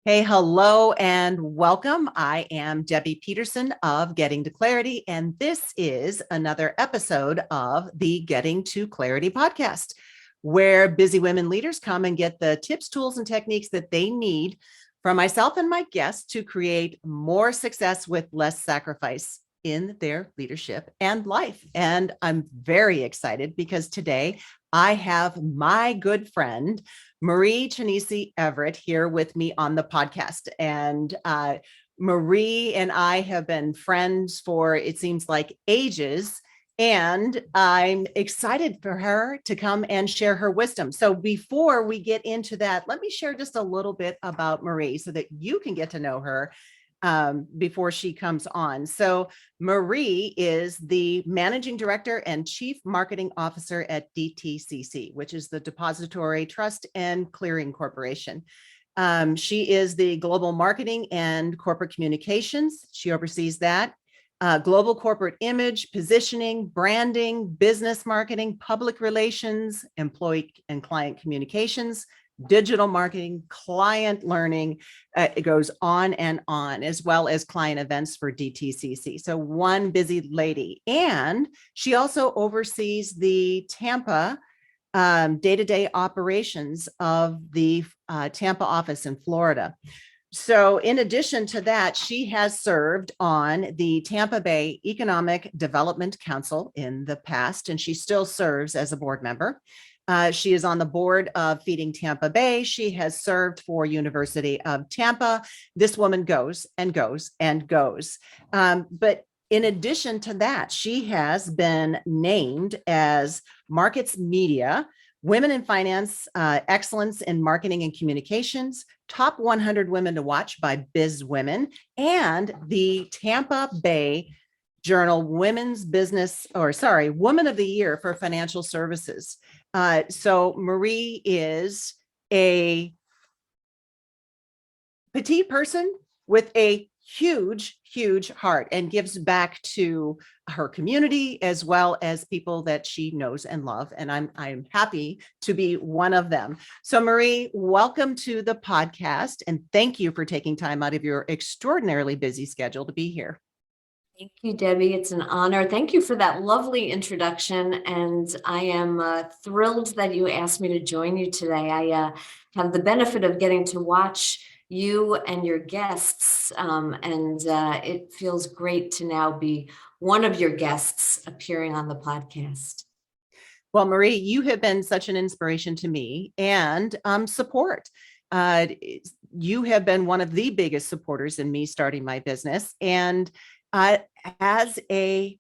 Hey, hello, and welcome. I am Debbie Peterson of Getting to Clarity, and this is another episode of the Getting to Clarity podcast, where busy women leaders come and get the tips, tools, and techniques that they need from myself and my guests to create more success with less sacrifice in their leadership and life. And I'm very excited because today I have my good friend, Marie Chinnici-Everitt, here with me on the podcast. And Marie and I have been friends for, it seems like, ages. And I'm excited for her to come and share her wisdom. So before we get into that, let me share just a little bit about Marie so that you can get to know her before she comes on. So Marie is the Managing Director and Chief Marketing Officer at DTCC, which is the Depository Trust and Clearing Corporation. She is the Global Marketing and Corporate Communications. She oversees that. Global corporate image, positioning, branding, business marketing, public relations, employee and client communications, digital marketing, client learning. It goes on and on, as well as client events for DTCC. So one busy lady. And she also oversees the Tampa day-to-day operations of the Tampa office in Florida. So in addition to that, she has served on the Tampa Bay Economic Development Council in the past, and she still serves as a board member. She is on the board of Feeding Tampa Bay. She has served for University of Tampa. This woman goes and goes and goes. But in addition to that, she has been named as Markets Media, Women in Finance, Excellence in Marketing and Communications, Top 100 Women to Watch by Biz Women, and the Tampa Bay Journal Woman of the Year for Financial Services. So Marie is a petite person with a huge heart and gives back to her community as well as people that she knows and love. And I'm happy to be one of them. So Marie, welcome to the podcast. And thank you for taking time out of your extraordinarily busy schedule to be here. Thank you, Debbie. It's an honor. Thank you for that lovely introduction. And I am thrilled that you asked me to join you today. I have the benefit of getting to watch you and your guests. And it feels great to now be one of your guests appearing on the podcast. Well, Marie, you have been such an inspiration to me and support. You have been one of the biggest supporters in me starting my business. And as a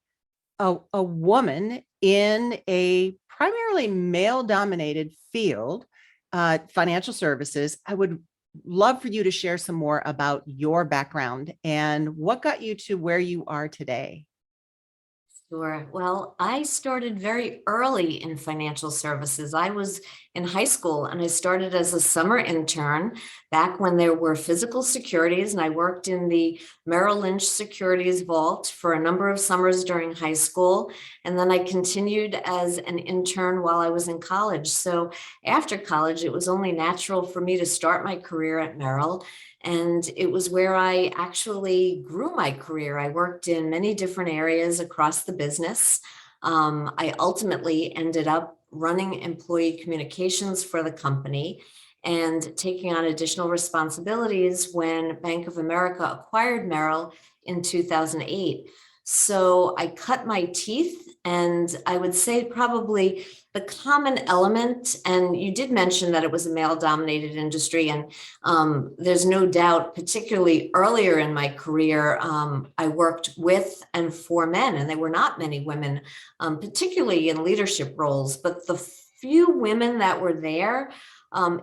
woman in a primarily male-dominated field, financial services, I would love for you to share some more about your background and what got you to where you are today. Sure. Well, I started very early in financial services. I was in high school and I started as a summer intern back when there were physical securities, and I worked in the Merrill Lynch Securities Vault for a number of summers during high school. And then I continued as an intern while I was in college. So after college, it was only natural for me to start my career at Merrill. And it was where I actually grew my career. I worked in many different areas across the business. I ultimately ended up running employee communications for the company and taking on additional responsibilities when Bank of America acquired Merrill in 2008. So I cut my teeth, and I would say probably the common element, and you did mention that it was a male-dominated industry, and there's no doubt, particularly earlier in my career, I worked with and for men, and there were not many women, particularly in leadership roles, but the few women that were there,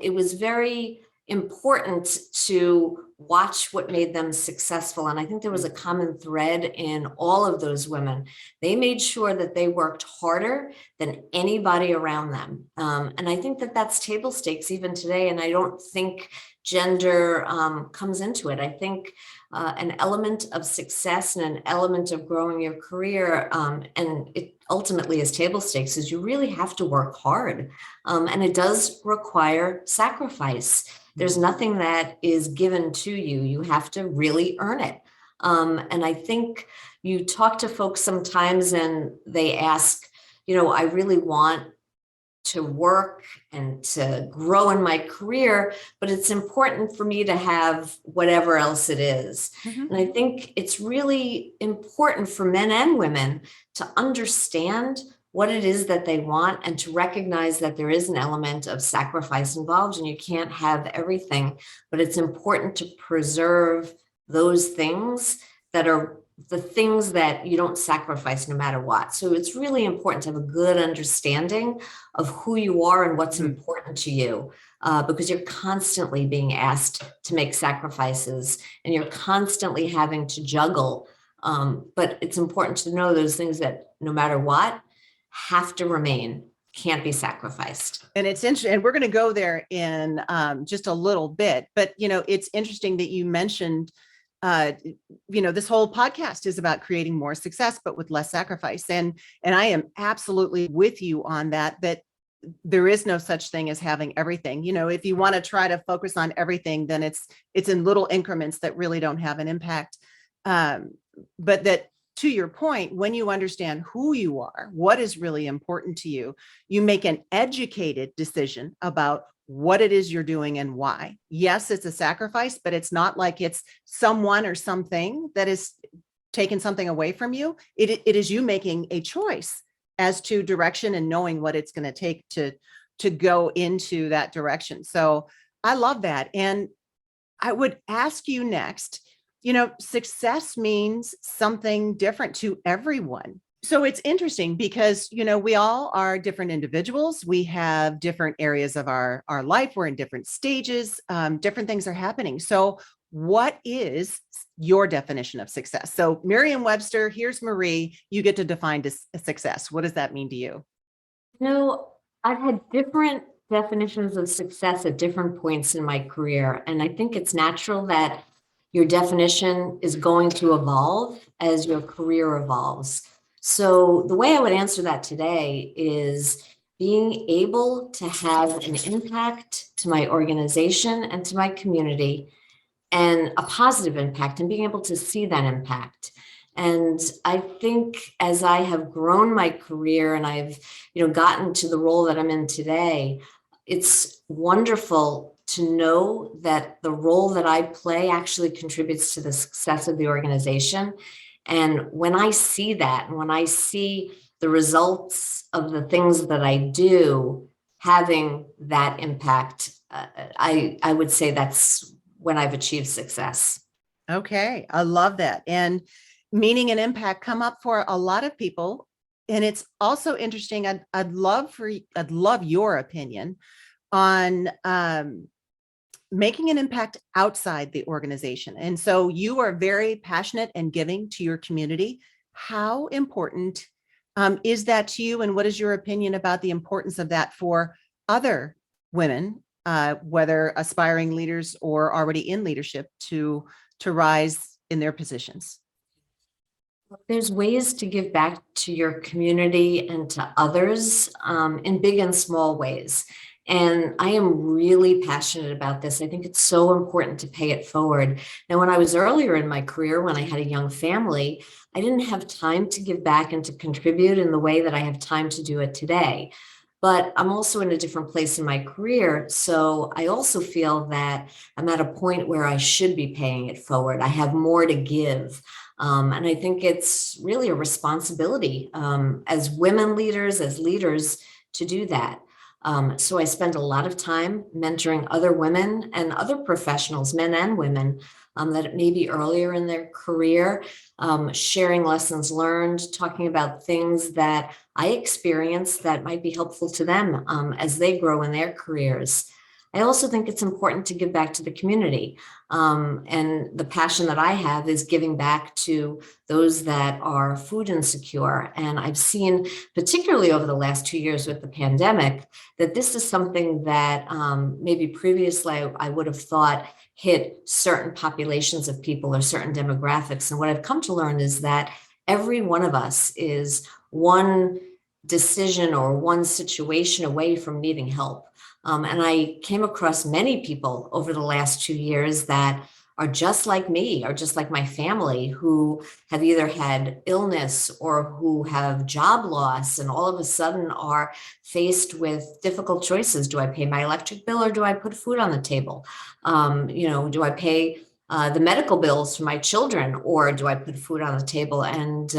it was very important to watch what made them successful. And I think there was a common thread in all of those women. They made sure that they worked harder than anybody around them. And I think that that's table stakes even today. And I don't think gender comes into it. I think an element of success and an element of growing your career, and it ultimately is table stakes, is you really have to work hard. And it does require sacrifice. There's nothing that is given to you. You have to really earn it. And I think you talk to folks sometimes and they ask, I really want to work and to grow in my career, but it's important for me to have whatever else it is. Mhm. And I think it's really important for men and women to understand what it is that they want and to recognize that there is an element of sacrifice involved and you can't have everything, but it's important to preserve those things that are the things that you don't sacrifice no matter what. So it's really important to have a good understanding of who you are and what's important to you, because you're constantly being asked to make sacrifices and you're constantly having to juggle. But it's important to know those things that no matter what have to remain, can't be sacrificed. And it's interesting, and we're going to go there in just a little bit, but it's interesting that you mentioned this whole podcast is about creating more success, but with less sacrifice. And I am absolutely with you on that there is no such thing as having everything. If you want to try to focus on everything, then it's in little increments that really don't have an impact. But that, to your point, when you understand who you are, what is really important to you, you make an educated decision about what it is you're doing and why. Yes, it's a sacrifice, but it's not like it's someone or something that is taking something away from you. It is you making a choice as to direction and knowing what it's going to take to go into that direction. So I love that. And I would ask you next, success means something different to everyone. So it's interesting because, we all are different individuals. We have different areas of our life. We're in different stages. Different things are happening. So what is your definition of success? So Merriam-Webster, here's Marie, you get to define success. What does that mean to you? I've had different definitions of success at different points in my career. And I think it's natural that your definition is going to evolve as your career evolves. So the way I would answer that today is being able to have an impact to my organization and to my community, and a positive impact, and being able to see that impact. And I think as I have grown my career and I've, gotten to the role that I'm in today, it's wonderful to know that the role that I play actually contributes to the success of the organization. And when I see that, and when I see the results of the things that I do having that impact, I would say that's when I've achieved success. Okay, I love that. And meaning and impact come up for a lot of people. And it's also interesting. I'd love your opinion on making an impact outside the organization. And so you are very passionate and giving to your community. How important is that to you? And what is your opinion about the importance of that for other women, whether aspiring leaders or already in leadership, to rise in their positions? There's ways to give back to your community and to others in big and small ways. And I am really passionate about this. I think it's so important to pay it forward. Now, when I was earlier in my career, when I had a young family, I didn't have time to give back and to contribute in the way that I have time to do it today. But I'm also in a different place in my career. So I also feel that I'm at a point where I should be paying it forward. I have more to give. And I think it's really a responsibility as women leaders, as leaders, to do that. So I spend a lot of time mentoring other women and other professionals, men and women, that may be earlier in their career, sharing lessons learned, talking about things that I experienced that might be helpful to them as they grow in their careers. I also think it's important to give back to the community. And the passion that I have is giving back to those that are food insecure. And I've seen, particularly over the last 2 years with the pandemic, that this is something that maybe previously I would have thought hit certain populations of people or certain demographics. And what I've come to learn is that every one of us is one decision or one situation away from needing help. And I came across many people over the last 2 years that are just like me, or just like my family, who have either had illness or who have job loss, and all of a sudden are faced with difficult choices. Do I pay my electric bill, or do I put food on the table? Do I pay the medical bills for my children, or do I put food on the table? And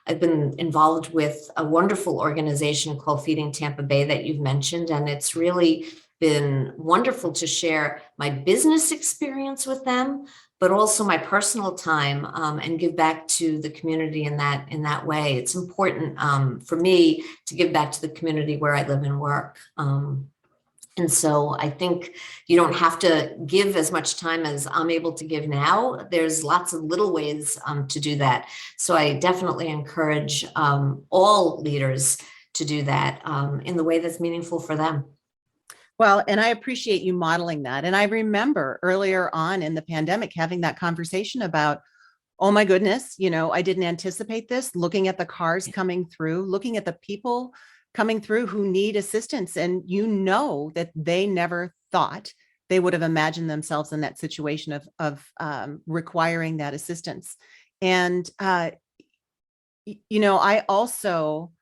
I've been involved with a wonderful organization called Feeding Tampa Bay that you've mentioned, and it's really been wonderful to share my business experience with them, but also my personal time, and give back to the community in that way. It's important for me to give back to the community where I live and work. And so I think you don't have to give as much time as I'm able to give now. There's lots of little ways to do that. So I definitely encourage all leaders to do that in the way that's meaningful for them. Well, and I appreciate you modeling that. And I remember earlier on in the pandemic having that conversation about, oh my goodness, I didn't anticipate this, looking at the cars coming through, looking at the people coming through who need assistance. And that they never thought they would have imagined themselves in that situation of requiring that assistance. And, I also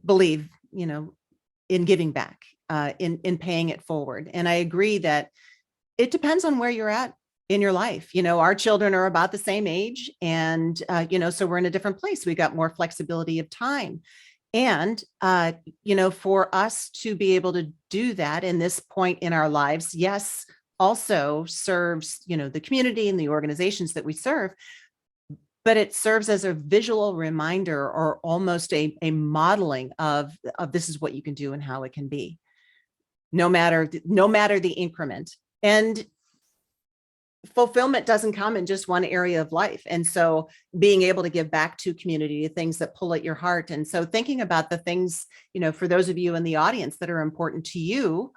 believe, in giving back, in paying it forward. And I agree that it depends on where you're at in your life. Our children are about the same age, and, so we're in a different place. We got more flexibility of time. And, for us to be able to do that in this point in our lives, yes, also serves, the community and the organizations that we serve, but it serves as a visual reminder, or almost a modeling of this is what you can do and how it can be, no matter the increment. And fulfillment doesn't come in just one area of life. And so being able to give back to community, the things that pull at your heart. And so thinking about the things, for those of you in the audience that are important to you,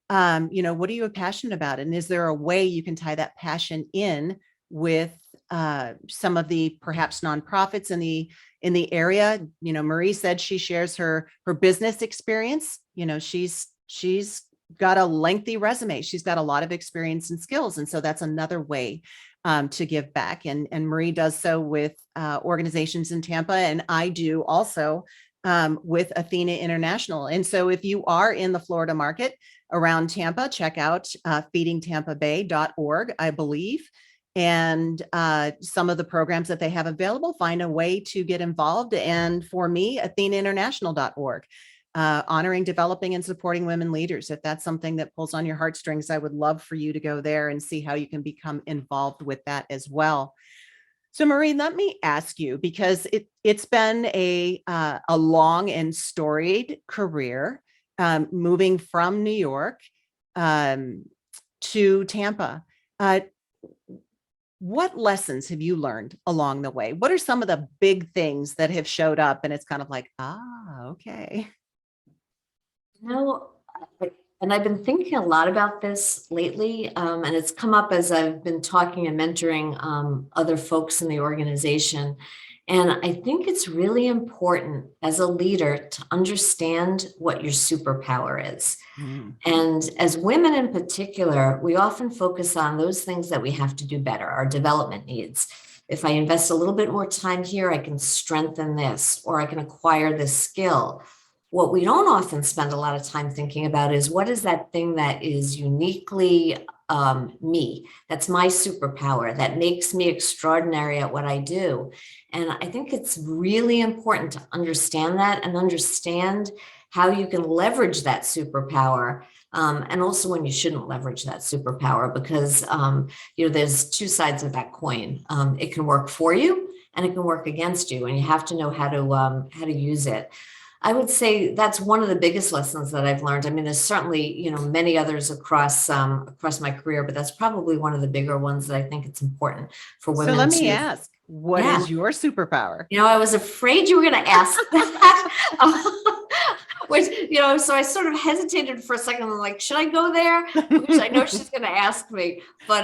what are you passionate about? And is there a way you can tie that passion in with some of the perhaps nonprofits in the area? Marie said she shares her business experience. She's got a lengthy resume. She's got a lot of experience and skills. And so that's another way to give back. And Marie does so with organizations in Tampa. And I do also with Athena International. And so if you are in the Florida market around Tampa, check out feedingtampabay.org, I believe. And some of the programs that they have available, find a way to get involved. And for me, athenainternational.org. Honoring, developing, and supporting women leaders. If that's something that pulls on your heartstrings, I would love for you to go there and see how you can become involved with that as well. So Marie, let me ask you, because it's been a long and storied career, moving from New York to Tampa. What lessons have you learned along the way? What are some of the big things that have showed up and it's kind of like, okay. And I've been thinking a lot about this lately, and it's come up as I've been talking and mentoring other folks in the organization. And I think it's really important as a leader to understand what your superpower is. And as women in particular, we often focus on those things that we have to do better, our development needs. If I invest a little bit more time here, I can strengthen this, or I can acquire this skill. What we don't often spend a lot of time thinking about is, what is that thing that is uniquely me? That's my superpower, that makes me extraordinary at what I do. And I think it's really important to understand that, and understand how you can leverage that superpower, and also when you shouldn't leverage that superpower, because there's two sides of that coin. It can work for you and it can work against you, and you have to know how to use it. I would say that's one of the biggest lessons that I've learned. I mean, there's certainly, many others across my career, but that's probably one of the bigger ones that I think it's important for women. So let me ask, what is your superpower? I was afraid you were going to ask that. Which, so I sort of hesitated for a second. I'm like, should I go there? Which I know she's going to ask me, but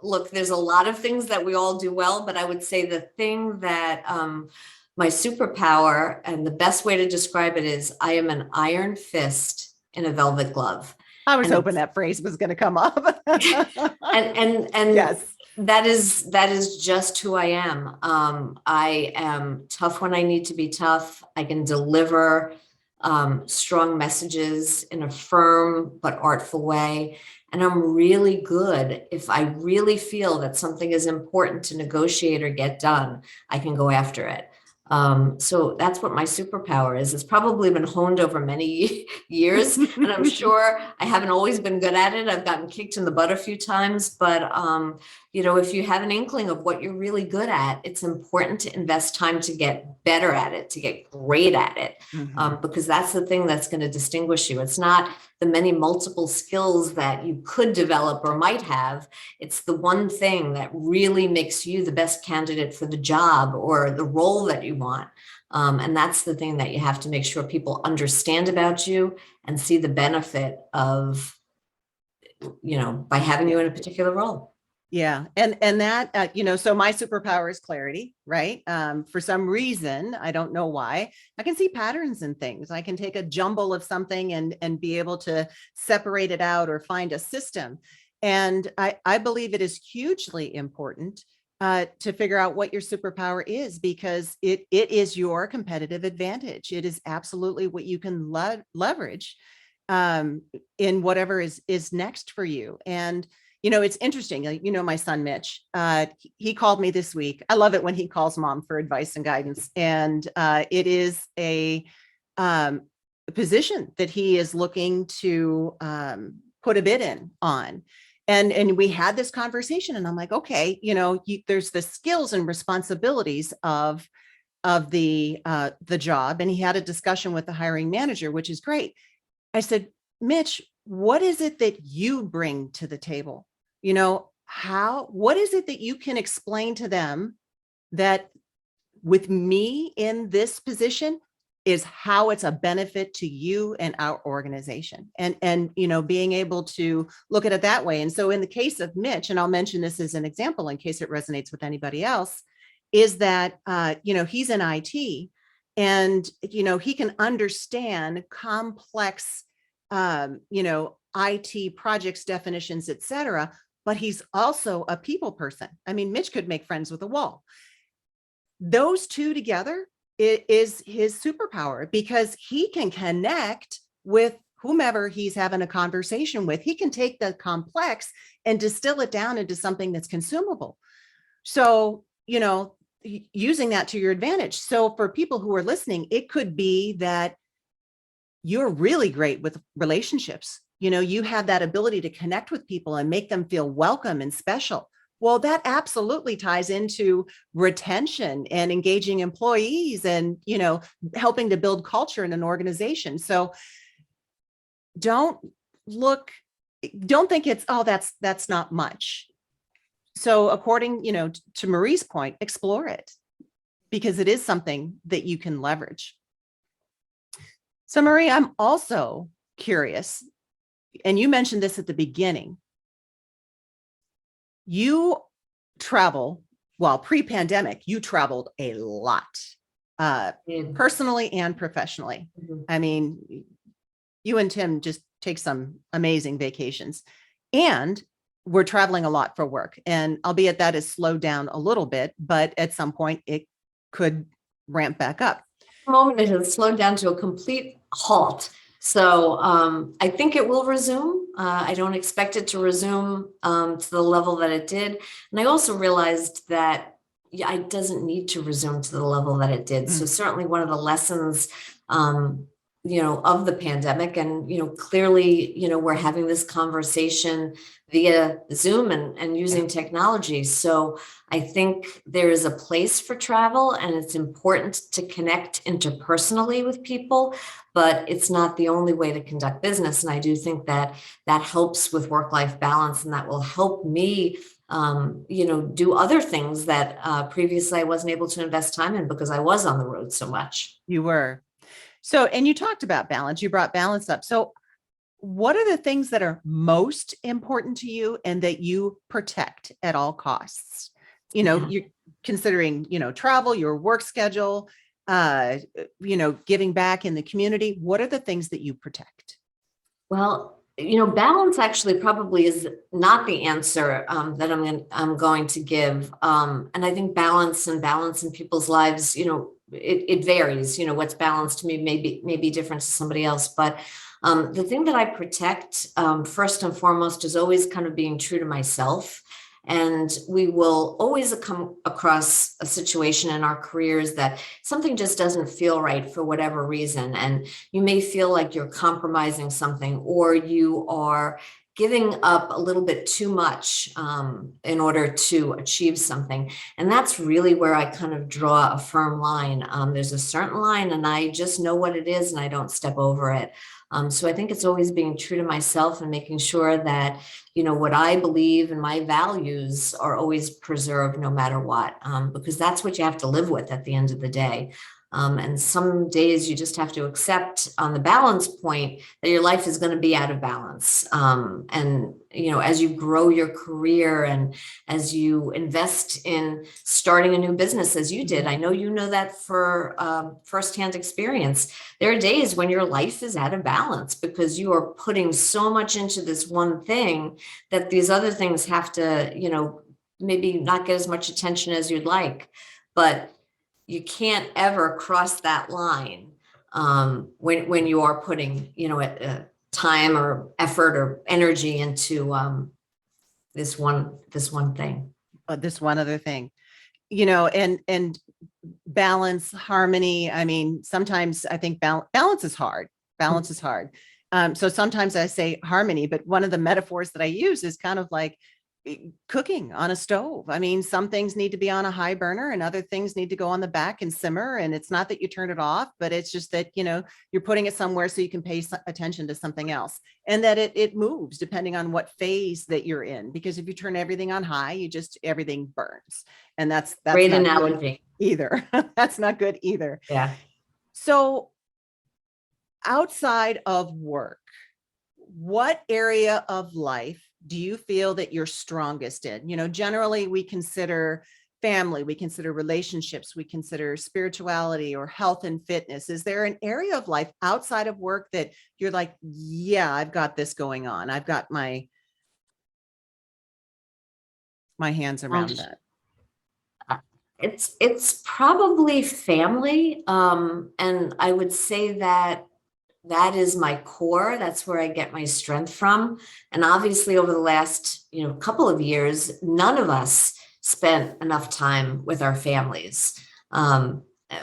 look, there's a lot of things that we all do well, but I would say the thing that my superpower, and the best way to describe it is I am an iron fist in a velvet glove. I was And hoping that phrase was going to come up. and Yes. that is just who I am. I am tough when I need to be tough. I can deliver strong messages in a firm but artful way. And I'm really good. If I really feel that something is important to negotiate or get done, I can go after it. So that's what my superpower is. It's probably been honed over many years, and I'm sure I haven't always been good at it. I've gotten kicked in the butt a few times, but if you have an inkling of what you're really good at, it's important to invest time to get better at it, to get great at it, because that's the thing that's going to distinguish you. It's not the many multiple skills that you could develop or might have. It's the one thing that really makes you the best candidate for the job or the role that you want. And that's the thing that you have to make sure people understand about you and see the benefit of, by having you in a particular role. Yeah. And that, so my superpower is clarity, right? For some reason, I don't know why, I can see patterns in things. I can take a jumble of something and be able to separate it out or find a system. And I believe it is hugely important to figure out what your superpower is, because it is your competitive advantage. It is absolutely what you can leverage in whatever is next for you. And it's interesting. My son, Mitch, he called me this week. I love it when he calls mom for advice and guidance. And it is a position that he is looking to put a bid in on. And we had this conversation, and I'm like, okay, there's the skills and responsibilities of the job. And he had a discussion with the hiring manager, which is great. I said, Mitch, what is it that you bring to the table? What is it that you can explain to them that with me in this position is how it's a benefit to you and our organization, and being able to look at it that way. And so in the case of Mitch, and I'll mention this as an example in case it resonates with anybody else, is that, he's in IT, and, he can understand complex, IT projects, definitions, et cetera, but he's also a people person. I mean, Mitch could make friends with a wall. Those two together is his superpower, because he can connect with whomever he's having a conversation with. He can take the complex and distill it down into something that's consumable. So, using that to your advantage. So for people who are listening, it could be that you're really great with relationships. You have that ability to connect with people and make them feel welcome and special. Well, that absolutely ties into retention and engaging employees and, helping to build culture in an organization. So don't think it's, oh, that's not much. So according, to Marie's point, explore it, because it is something that you can leverage. So Marie, I'm also curious, and you mentioned this at the beginning. You travel, pre-pandemic, you traveled a lot, personally and professionally. Mm-hmm. I mean, you and Tim just take some amazing vacations, and we're traveling a lot for work. And albeit that has slowed down a little bit, but at some point it could ramp back up. The moment it has slowed down to a complete halt. So I think it will resume. I don't expect it to resume to the level that it did. And I also realized that it doesn't need to resume to the level that it did. So certainly one of the lessons, of the pandemic, and, clearly, we're having this conversation via Zoom and using technology. So I think there is a place for travel, and it's important to connect interpersonally with people, but it's not the only way to conduct business. And I do think that helps with work-life balance, and that will help me do other things that previously I wasn't able to invest time in because I was on the road so much. You were. So, and you talked about balance, you brought balance up. So what are the things that are most important to you and that you protect at all costs? You're considering, travel, your work schedule, giving back in the community? What are the things that you protect? Well, balance actually probably is not the answer that I'm going to give. And I think balance in people's lives, it varies. What's balanced to me may be different to somebody else. But the thing that I protect first and foremost is always kind of being true to myself. And we will always come across a situation in our careers that something just doesn't feel right for whatever reason. And you may feel like you're compromising something, or you are giving up a little bit too much in order to achieve something. And that's really where I kind of draw a firm line. There's a certain line, and I just know what it is, and I don't step over it. So I think it's always being true to myself and making sure that, what I believe and my values are always preserved no matter what, because that's what you have to live with at the end of the day. And some days you just have to accept on the balance point that your life is going to be out of balance. And, as you grow your career and as you invest in starting a new business, as you did, I know you know that for firsthand experience, there are days when your life is out of balance because you are putting so much into this one thing that these other things have to, maybe not get as much attention as you'd like. But you can't ever cross that line when you are putting, time or effort or energy into this one thing. This one other thing, and balance, harmony. I mean, sometimes I think balance is hard. Balance is hard. So sometimes I say harmony, but one of the metaphors that I use is kind of like cooking on a stove. I mean, some things need to be on a high burner and other things need to go on the back and simmer. And it's not that you turn it off, but it's just that, you're putting it somewhere so you can pay attention to something else, and that it moves depending on what phase that you're in. Because if you turn everything on high, everything burns. And that's great not analogy either. That's not good either. Yeah. So outside of work, what area of life do you feel that you're strongest in? Generally we consider family, we consider relationships, we consider spirituality or health and fitness. Is there an area of life outside of work that you're like, yeah, I've got this going on. I've got my hands around that. It's probably family. And I would say that is my core. That's where I get my strength from. And obviously over the last, couple of years, none of us spent enough time with our families.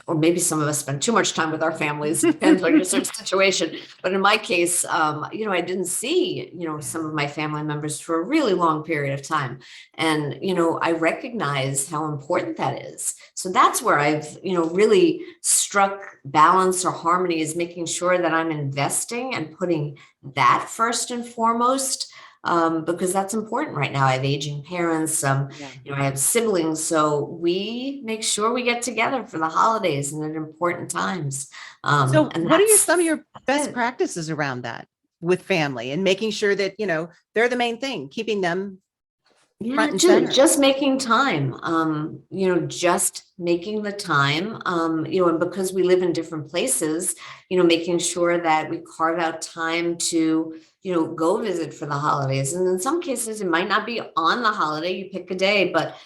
Or maybe some of us spend too much time with our families, depends on your situation. But in my case, I didn't see, some of my family members for a really long period of time. And, I recognize how important that is. So that's where I've, really struck balance or harmony, is making sure that I'm investing and putting that first and foremost. Because that's important right now. I have aging parents, I have siblings, so we make sure we get together for the holidays and at important times. So what are some of your best practices around that with family and making sure that, they're the main thing, keeping them front and center? Just making time, just making the time, and because we live in different places, making sure that we carve out time to, go visit for the holidays. And in some cases, it might not be on the holiday, you pick a day, but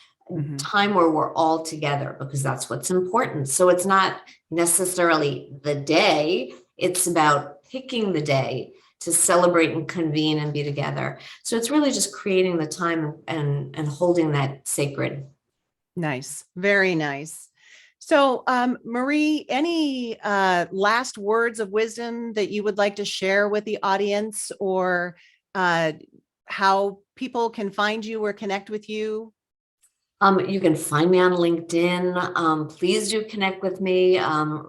time where we're all together, because that's what's important. So it's not necessarily the day, it's about picking the day to celebrate and convene and be together. So it's really just creating the time and holding that sacred. Nice. Very nice. So, Marie, any last words of wisdom that you would like to share with the audience, or how people can find you or connect with you? You can find me on LinkedIn. Please do connect with me.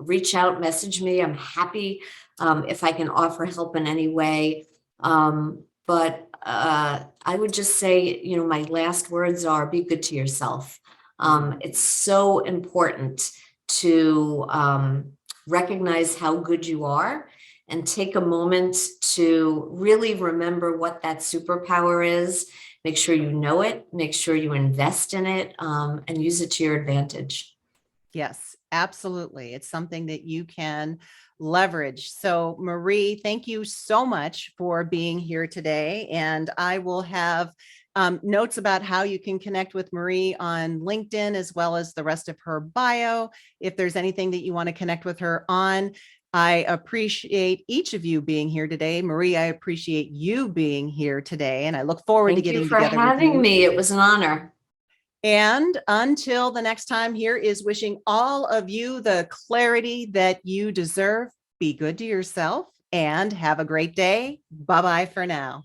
Reach out, message me. I'm happy if I can offer help in any way. But I would just say, my last words are: be good to yourself. It's so important to recognize how good you are and take a moment to really remember what that superpower is. Make sure you know it, make sure you invest in it, and use it to your advantage. Yes, Absolutely. It's something that you can leverage. So, Marie, thank you so much for being here today. And I will have notes about how you can connect with Marie on LinkedIn, as well as the rest of her bio. If there's anything that you want to connect with her on, I appreciate each of you being here today. Marie, I appreciate you being here today, and I look forward to Thank you getting for together with having you. me. It was an honor. And until the next time, here is wishing all of you the clarity that you deserve. Be good to yourself and have a great day. Bye-bye for now.